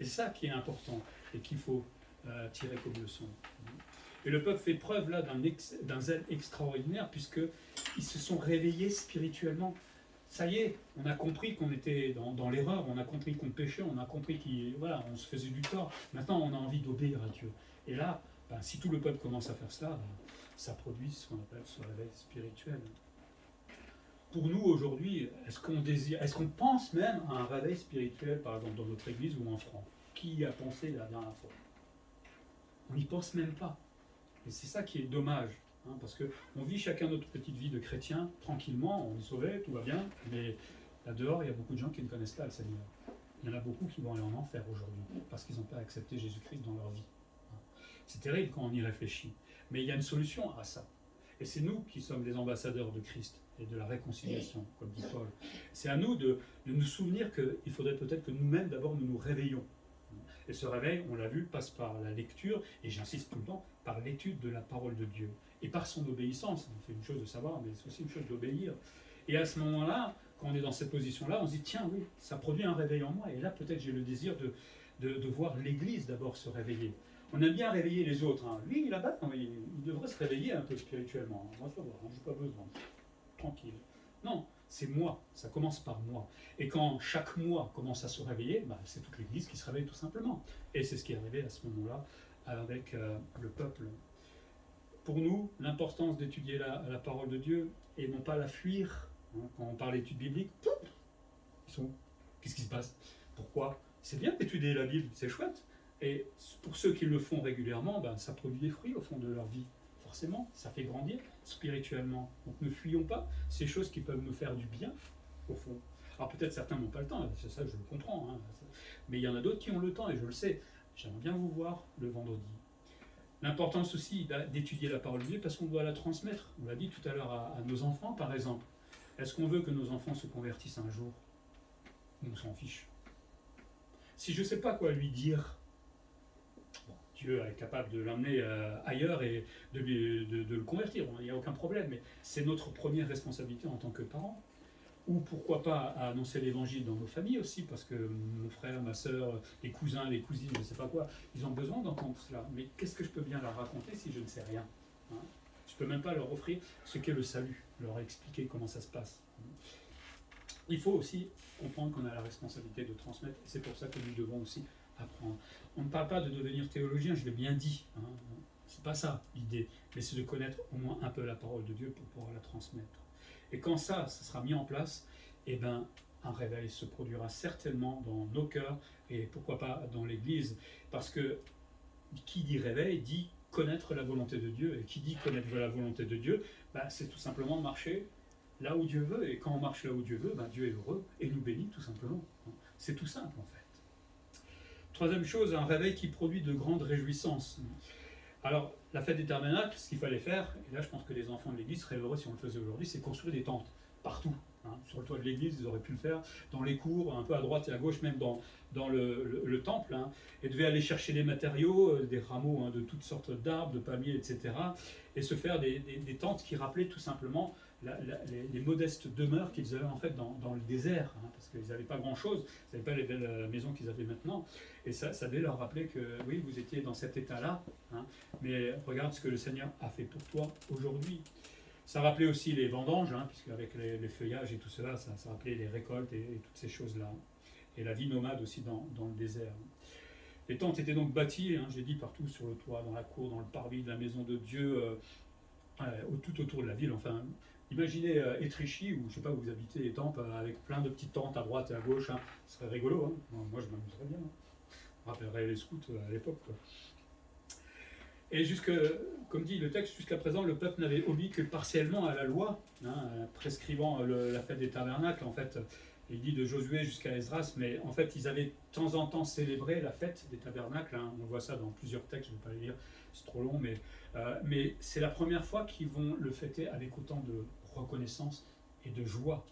Et c'est ça qui est important et qu'il faut tirer comme leçon. Et le peuple fait preuve là d'un zèle extraordinaire puisqu'ils se sont réveillés spirituellement. Ça y est, on a compris qu'on était dans l'erreur, on a compris qu'on péchait, on a compris qu'on se faisait du tort. Maintenant, on a envie d'obéir à Dieu. Et là, si tout le peuple commence à faire cela, ça produit ce qu'on appelle ce réveil spirituel. Pour nous, aujourd'hui, est-ce qu'on pense même à un réveil spirituel, par exemple, dans notre église ou en France? Qui y a pensé la dernière fois? On n'y pense même pas. Et c'est ça qui est dommage. Hein, parce qu'on vit chacun notre petite vie de chrétien, tranquillement, on est sauvé, tout va bien, mais là dehors, il y a beaucoup de gens qui ne connaissent pas le Seigneur. Il y en a beaucoup qui vont aller en enfer aujourd'hui, parce qu'ils n'ont pas accepté Jésus-Christ dans leur vie. C'est terrible quand on y réfléchit. Mais il y a une solution à ça. Et c'est nous qui sommes les ambassadeurs de Christ et de la réconciliation, comme dit Paul. C'est à nous de nous souvenir qu'il faudrait peut-être que nous-mêmes, d'abord, nous nous réveillons. Et ce réveil, on l'a vu, passe par la lecture, et j'insiste tout le temps, par l'étude de la parole de Dieu. Et par son obéissance. C'est une chose de savoir, mais c'est aussi une chose d'obéir. Et à ce moment-là, quand on est dans cette position-là, on se dit, tiens, oui, ça produit un réveil en moi. Et là, peut-être j'ai le désir de voir l'Église d'abord se réveiller. On aime bien réveiller les autres. Hein. Lui, là-bas, il devrait se réveiller un peu spirituellement. On va savoir, hein, je n'ai pas besoin. Tranquille. Non, c'est moi. Ça commence par moi. Et quand chaque mois commence à se réveiller, c'est toute l'Église qui se réveille tout simplement. Et c'est ce qui est arrivé à ce moment-là avec le peuple. Pour nous, l'importance d'étudier la parole de Dieu et non pas la fuir. Hein, quand on parle d'études bibliques, ils sont où? Qu'est-ce qui se passe? Pourquoi? C'est bien d'étudier la Bible, c'est chouette. Et pour ceux qui le font régulièrement, ça produit des fruits au fond de leur vie. Forcément, ça fait grandir spirituellement. Donc ne fuyons pas ces choses qui peuvent nous faire du bien, au fond. Alors peut-être certains n'ont pas le temps, c'est ça, je le comprends. Hein. Mais il y en a d'autres qui ont le temps, et je le sais. J'aimerais bien vous voir le vendredi. L'importance aussi d'étudier la parole de Dieu, parce qu'on doit la transmettre. On l'a dit tout à l'heure à nos enfants, par exemple. Est-ce qu'on veut que nos enfants se convertissent un jour? On s'en fiche. Si je ne sais pas quoi lui dire, Dieu est capable de l'emmener ailleurs et de le convertir. Il n'y a aucun problème, mais c'est notre première responsabilité en tant que parents. Ou pourquoi pas annoncer l'évangile dans nos familles aussi, parce que mon frère, ma soeur, les cousins, les cousines, je ne sais pas quoi, ils ont besoin d'entendre cela. Mais qu'est-ce que je peux bien leur raconter si je ne sais rien? Je ne peux même pas leur offrir ce qu'est le salut, leur expliquer comment ça se passe. Il faut aussi comprendre qu'on a la responsabilité de transmettre, et c'est pour ça que nous devons aussi apprendre. On ne parle pas de devenir théologien, je l'ai bien dit, hein. C'est pas ça l'idée, mais c'est de connaître au moins un peu la parole de Dieu pour pouvoir la transmettre. Et quand ça sera mis en place, un réveil se produira certainement dans nos cœurs et pourquoi pas dans l'Église, parce que qui dit réveil dit connaître la volonté de Dieu, et qui dit connaître la volonté de Dieu, c'est tout simplement marcher là où Dieu veut, et quand on marche là où Dieu veut, Dieu est heureux et nous bénit tout simplement. C'est tout simple en fait. Troisième chose, un réveil qui produit de grandes réjouissances. Alors, la fête des tabernacles, ce qu'il fallait faire, et là je pense que les enfants de l'église seraient heureux si on le faisait aujourd'hui, c'est construire des tentes partout. Sur le toit de l'église, ils auraient pu le faire, dans les cours, un peu à droite et à gauche, même dans le temple, et devaient aller chercher des matériaux, des rameaux de toutes sortes d'arbres, de palmiers, etc., et se faire des tentes qui rappelaient tout simplement les modestes demeures qu'ils avaient en fait dans le désert, parce qu'ils n'avaient pas grand-chose, ils n'avaient pas les belles maisons qu'ils avaient maintenant, et ça devait leur rappeler que oui, vous étiez dans cet état-là, mais regarde ce que le Seigneur a fait pour toi aujourd'hui. Ça rappelait aussi les vendanges, puisque avec les feuillages et tout cela, ça rappelait les récoltes et toutes ces choses-là, et la vie nomade aussi dans le désert. Les tentes étaient donc bâties, j'ai dit, partout sur le toit, dans la cour, dans le parvis de la maison de Dieu, tout autour de la ville, enfin. Imaginez Étréchy, ou je ne sais pas où vous habitez, Étampes, avec plein de petites tentes à droite et à gauche, ce serait rigolo, moi je m'amuserais bien. On rappellerait les scouts à l'époque. Et comme dit le texte, jusqu'à présent, le peuple n'avait obéi que partiellement à la loi, prescrivant la fête des tabernacles. En fait, il dit de Josué jusqu'à Esdras, mais en fait, ils avaient de temps en temps célébré la fête des tabernacles. On voit ça dans plusieurs textes, je ne vais pas les lire, c'est trop long, mais c'est la première fois qu'ils vont le fêter avec autant de reconnaissance et de joie.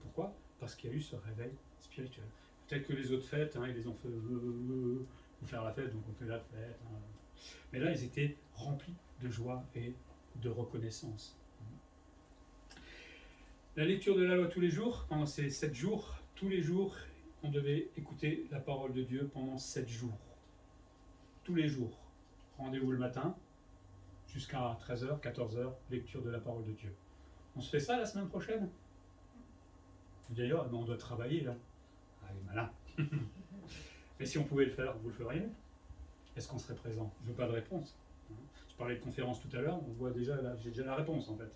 Pourquoi ? Parce qu'il y a eu ce réveil spirituel. Peut-être que les autres fêtes, ils les ont fait pour faire la fête, donc on fait la fête. Mais là, ils étaient remplis de joie et de reconnaissance. La lecture de la loi tous les jours, pendant ces 7 jours, tous les jours, on devait écouter la parole de Dieu pendant 7 jours. Tous les jours. Rendez-vous le matin, jusqu'à 13h, 14h, lecture de la parole de Dieu. On se fait ça la semaine prochaine ? D'ailleurs, on doit travailler là. Allez, malin. Mais si on pouvait le faire, vous le feriez ? Est-ce qu'on serait présent ? Je veux pas de réponse. Je parlais de conférence tout à l'heure, on voit déjà, là, j'ai déjà la réponse en fait.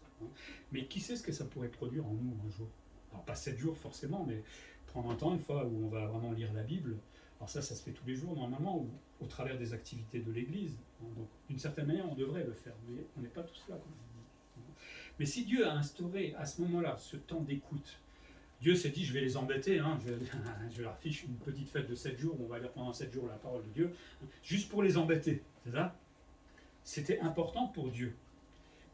Mais qui sait ce que ça pourrait produire en nous un jour ? Alors pas 7 jours forcément, mais prendre un temps, une fois où on va vraiment lire la Bible. Alors ça se fait tous les jours normalement, ou au travers des activités de l'Église. Donc d'une certaine manière, on devrait le faire, mais on n'est pas tous là. Mais si Dieu a instauré à ce moment-là ce temps d'écoute, Dieu s'est dit, je vais les embêter, je leur fiche une petite fête de 7 jours, on va lire pendant 7 jours la parole de Dieu, juste pour les embêter, c'est ça ? C'était important pour Dieu.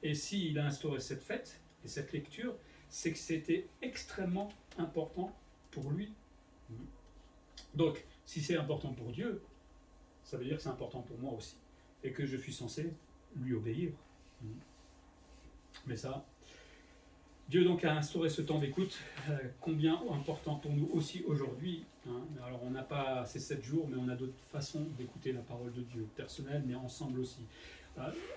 Et s'il a instauré cette fête et cette lecture, c'est que c'était extrêmement important pour lui. Donc, si c'est important pour Dieu, ça veut dire que c'est important pour moi aussi, et que je suis censé lui obéir. Mais ça, Dieu donc a instauré ce temps d'écoute, combien important pour nous aussi aujourd'hui. Alors on n'a pas ces 7 jours, mais on a d'autres façons d'écouter la parole de Dieu, personnelle, mais ensemble aussi.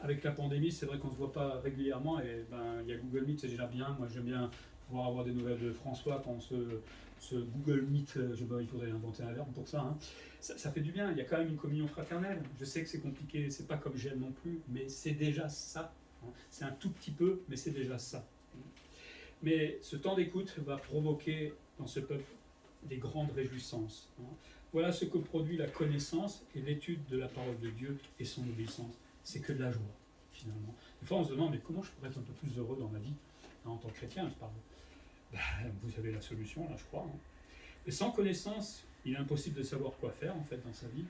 Avec la pandémie, c'est vrai qu'on ne se voit pas régulièrement, et il y a Google Meet, c'est déjà bien. Moi j'aime bien pouvoir avoir des nouvelles de François quand on se Google Meet, il faudrait inventer un verbe pour ça, ça fait du bien, il y a quand même une communion fraternelle. Je sais que c'est compliqué, c'est pas comme j'aime non plus, mais c'est déjà ça. C'est un tout petit peu, mais c'est déjà ça. Mais ce temps d'écoute va provoquer dans ce peuple des grandes réjouissances. Voilà ce que produit la connaissance et l'étude de la parole de Dieu et son obéissance. C'est que de la joie, finalement. Des fois, on se demande, mais comment je pourrais être un peu plus heureux dans ma vie, en tant que chrétien, je parle. Vous avez la solution, là, je crois. Mais sans connaissance, il est impossible de savoir quoi faire, en fait, dans sa vie.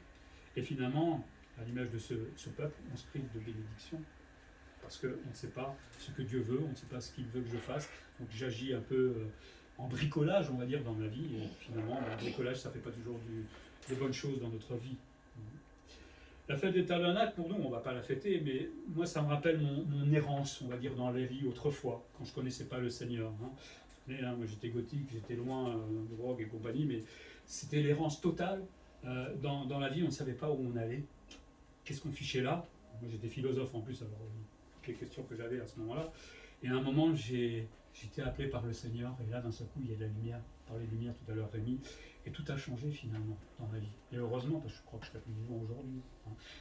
Et finalement, à l'image de ce peuple, on se prive de bénédiction. Parce qu'on ne sait pas ce que Dieu veut, on ne sait pas ce qu'il veut que je fasse. Donc j'agis un peu en bricolage, on va dire, dans ma vie. Et finalement, le bricolage, ça ne fait pas toujours de bonnes choses dans notre vie. La fête des tabernacles, pour nous, on ne va pas la fêter, mais moi, ça me rappelle mon errance, on va dire, dans la vie autrefois, quand je ne connaissais pas le Seigneur. Vous savez, moi, j'étais gothique, j'étais loin de drogue et compagnie, mais c'était l'errance totale. Dans la vie, on ne savait pas où on allait. Qu'est-ce qu'on fichait là ? Moi, j'étais philosophe en plus, alors toutes les questions que j'avais à ce moment-là. Et à un moment, j'étais appelé par le Seigneur, et là, d'un seul coup, il y a de la lumière. On parlait de lumière tout à l'heure, Rémi, et tout a changé finalement dans ma vie. Et heureusement, parce que je crois que je serais plus vivant aujourd'hui.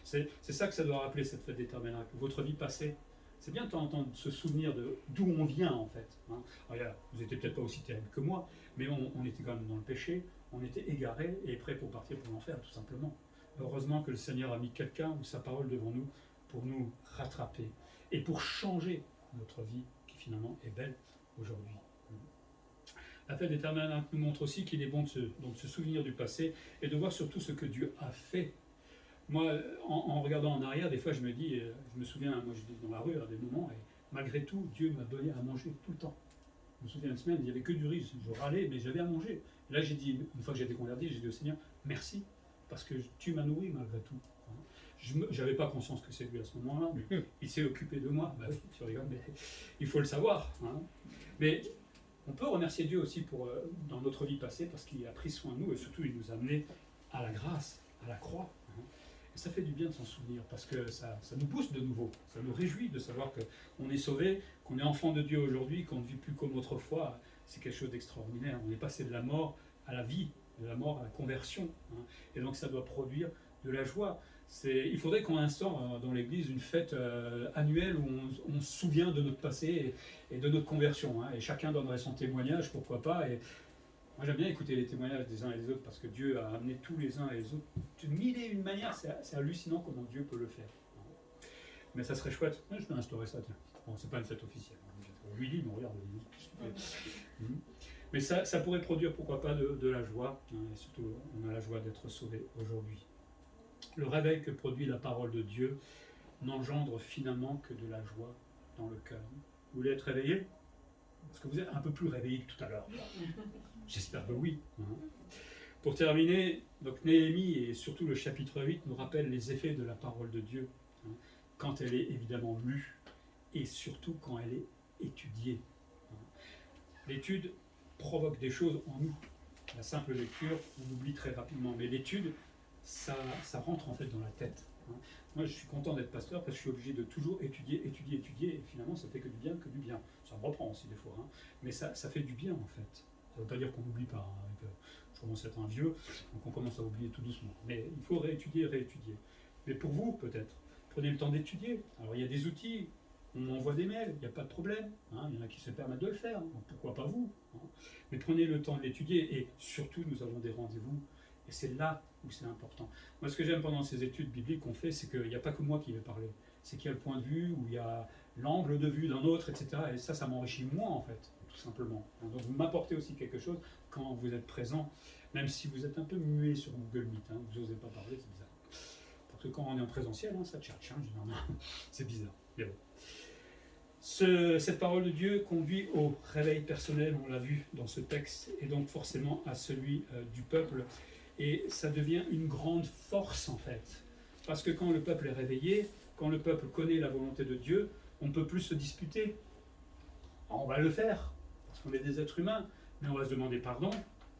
C'est ça que ça doit rappeler, cette fête des tabernacles. Votre vie passée, C'est bien de temps en temps de se souvenir d'où on vient en fait. Hein. Regarde, vous n'étiez peut-être pas aussi terrible que moi, mais on était quand même dans le péché, on était égarés et prêts pour partir pour l'enfer, tout simplement. Heureusement que le Seigneur a mis quelqu'un ou sa parole devant nous pour nous rattraper et pour changer notre vie qui finalement est belle aujourd'hui. La fête des Tabernacles nous montre aussi qu'il est bon de se souvenir du passé et de voir surtout ce que Dieu a fait. Moi, en regardant en arrière, des fois je me dis, je me souviens, moi j'étais dans la rue à des moments, et malgré tout, Dieu m'a donné à manger tout le temps. Je me souviens une semaine, il n'y avait que du riz, je râlais, mais j'avais à manger. Et là j'ai dit, une fois que j'ai été converti, j'ai dit au Seigneur, merci, parce que tu m'as nourri malgré tout. Je n'avais pas conscience que c'est lui à ce moment-là, mais il s'est occupé de moi. Bah oui, tu rigoles, mais il faut le savoir. Hein. Mais on peut remercier Dieu aussi dans notre vie passée, parce qu'il a pris soin de nous, et surtout il nous a amenés à la grâce, à la croix. Hein. Et ça fait du bien de s'en souvenir, parce que ça nous booste de nouveau, ça nous réjouit de savoir qu'on est sauvé, qu'on est enfant de Dieu aujourd'hui, qu'on ne vit plus comme autrefois. C'est quelque chose d'extraordinaire. On est passé de la mort à la vie, de la mort à la conversion. Hein. Et donc ça doit produire de la joie. Il faudrait qu'on instaure dans l'Église une fête annuelle où on se souvient de notre passé et de notre conversion. Hein, et chacun donnerait son témoignage, pourquoi pas. Et moi j'aime bien écouter les témoignages des uns et des autres parce que Dieu a amené tous les uns et les autres de mille et une manières. C'est hallucinant comment Dieu peut le faire. Mais ça serait chouette. Je peux instaurer ça. Tiens. Bon, c'est pas une fête officielle. On lui dit, mais regarde. Mais ça pourrait produire, pourquoi pas, de la joie. Hein, et surtout, on a la joie d'être sauvé aujourd'hui. Le réveil que produit la parole de Dieu n'engendre finalement que de la joie dans le cœur. Vous voulez être réveillé? Parce que vous êtes un peu plus réveillé que tout à l'heure. J'espère que oui. Hein. Pour terminer, donc Néhémie et surtout le chapitre 8 nous rappellent les effets de la parole de Dieu, hein, quand elle est évidemment lue et surtout quand elle est étudiée. Hein. L'étude provoque des choses en nous. La simple lecture, on oublie très rapidement, mais l'étude, ça rentre en fait dans la tête. Hein. Moi, je suis content d'être pasteur parce que je suis obligé de toujours étudier, et finalement, ça fait que du bien, que du bien. Ça me reprend aussi des fois, hein. Mais ça fait du bien en fait. Ça ne veut pas dire qu'on n'oublie pas. Hein. Je commence à être un vieux, donc on commence à oublier tout doucement. Mais il faut réétudier. Mais pour vous, peut-être, prenez le temps d'étudier. Alors, il y a des outils, on envoie des mails, il n'y a pas de problème. Hein. Il y en a qui se permettent de le faire, donc pourquoi pas vous, hein. Mais prenez le temps de l'étudier et surtout, nous avons des rendez-vous. Et c'est là où c'est important. Moi, ce que j'aime pendant ces études bibliques qu'on fait, c'est qu'il n'y a pas que moi qui vais parler. C'est qu'il y a le point de vue, où il y a l'angle de vue d'un autre, etc. Et ça m'enrichit moi, en fait, tout simplement. Donc, vous m'apportez aussi quelque chose quand vous êtes présent, même si vous êtes un peu muet sur Google Meet. Hein, vous n'osez pas parler, c'est bizarre. Parce que quand on est en présentiel, hein, ça tchatche, hein, généralement. C'est bizarre. Mais bon. Cette parole de Dieu conduit au réveil personnel, on l'a vu dans ce texte, et donc forcément à celui du peuple. Et ça devient une grande force en fait. Parce que quand le peuple est réveillé, quand le peuple connaît la volonté de Dieu, on ne peut plus se disputer. On va le faire, parce qu'on est des êtres humains, mais on va se demander pardon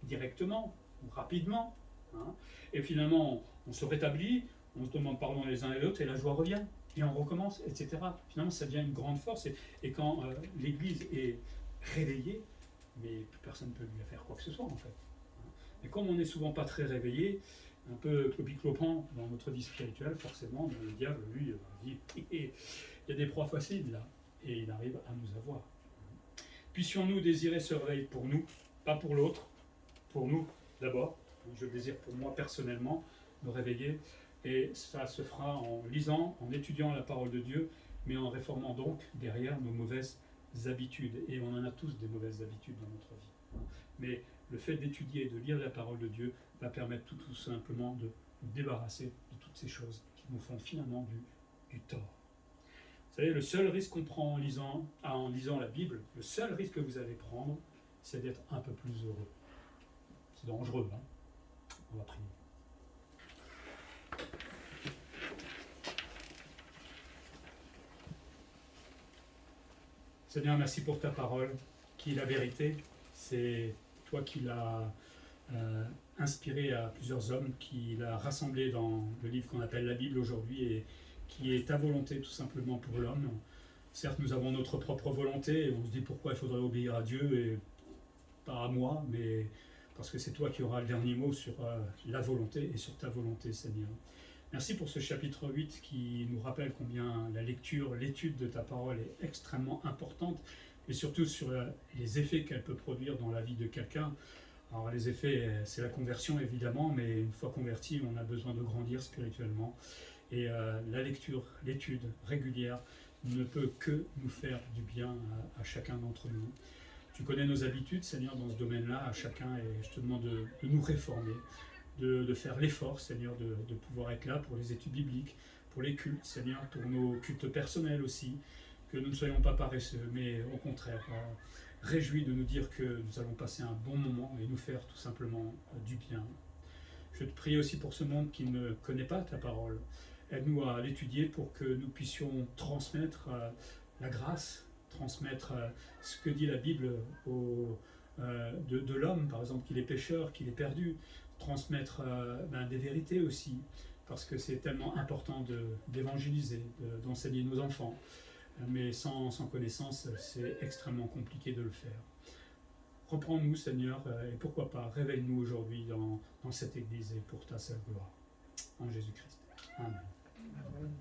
directement, ou rapidement. Hein. Et finalement, on se rétablit, on se demande pardon les uns et les autres, et la joie revient, et on recommence, etc. Finalement, ça devient une grande force. Et quand l'Église est réveillée, mais plus personne ne peut lui faire quoi que ce soit en fait. Et comme on n'est souvent pas très réveillé, un peu clopiclopant dans notre vie spirituelle, forcément, le diable, lui, dit il y a des proies faciles là, et il arrive à nous avoir. Puissions-nous désirer ce réveil pour nous, pas pour l'autre, pour nous d'abord. Je désire pour moi personnellement me réveiller, et ça se fera en lisant, en étudiant la parole de Dieu, mais en réformant donc derrière nos mauvaises habitudes. Et on en a tous des mauvaises habitudes dans notre vie. Mais le fait d'étudier et de lire la parole de Dieu va permettre tout simplement de nous débarrasser de toutes ces choses qui nous font finalement du tort. Vous savez, le seul risque qu'on prend en lisant la Bible, le seul risque que vous allez prendre, c'est d'être un peu plus heureux. C'est dangereux, hein. On va prier. Seigneur, merci pour ta parole, qui est la vérité. C'est toi qui l'as inspiré à plusieurs hommes, qui l'a rassemblé dans le livre qu'on appelle la Bible aujourd'hui, et qui est ta volonté tout simplement pour l'homme. Certes, nous avons notre propre volonté, et on se dit pourquoi il faudrait obéir à Dieu, et pas à moi, mais parce que c'est toi qui auras le dernier mot sur la volonté et sur ta volonté, Seigneur. Merci pour ce chapitre 8 qui nous rappelle combien la lecture, l'étude de ta parole est extrêmement importante, et surtout sur les effets qu'elle peut produire dans la vie de quelqu'un. Alors les effets, c'est la conversion évidemment, mais une fois converti, on a besoin de grandir spirituellement. Et la lecture, l'étude régulière ne peut que nous faire du bien à chacun d'entre nous. Tu connais nos habitudes, Seigneur, dans ce domaine-là, à chacun, et je te demande de nous réformer, de faire l'effort, Seigneur, de pouvoir être là pour les études bibliques, pour les cultes, Seigneur, pour nos cultes personnels aussi, que nous ne soyons pas paresseux, mais au contraire, réjouis de nous dire que nous allons passer un bon moment et nous faire tout simplement du bien. Je te prie aussi pour ce monde qui ne connaît pas ta parole. Aide-nous à l'étudier pour que nous puissions transmettre la grâce, transmettre ce que dit la Bible de l'homme, par exemple, qu'il est pécheur, qu'il est perdu, transmettre des vérités aussi, parce que c'est tellement important d'évangéliser, d'enseigner nos enfants. Mais sans connaissance, c'est extrêmement compliqué de le faire. Reprends-nous, Seigneur, et pourquoi pas, réveille-nous aujourd'hui dans cette Église et pour ta seule gloire. En Jésus-Christ. Amen. Amen.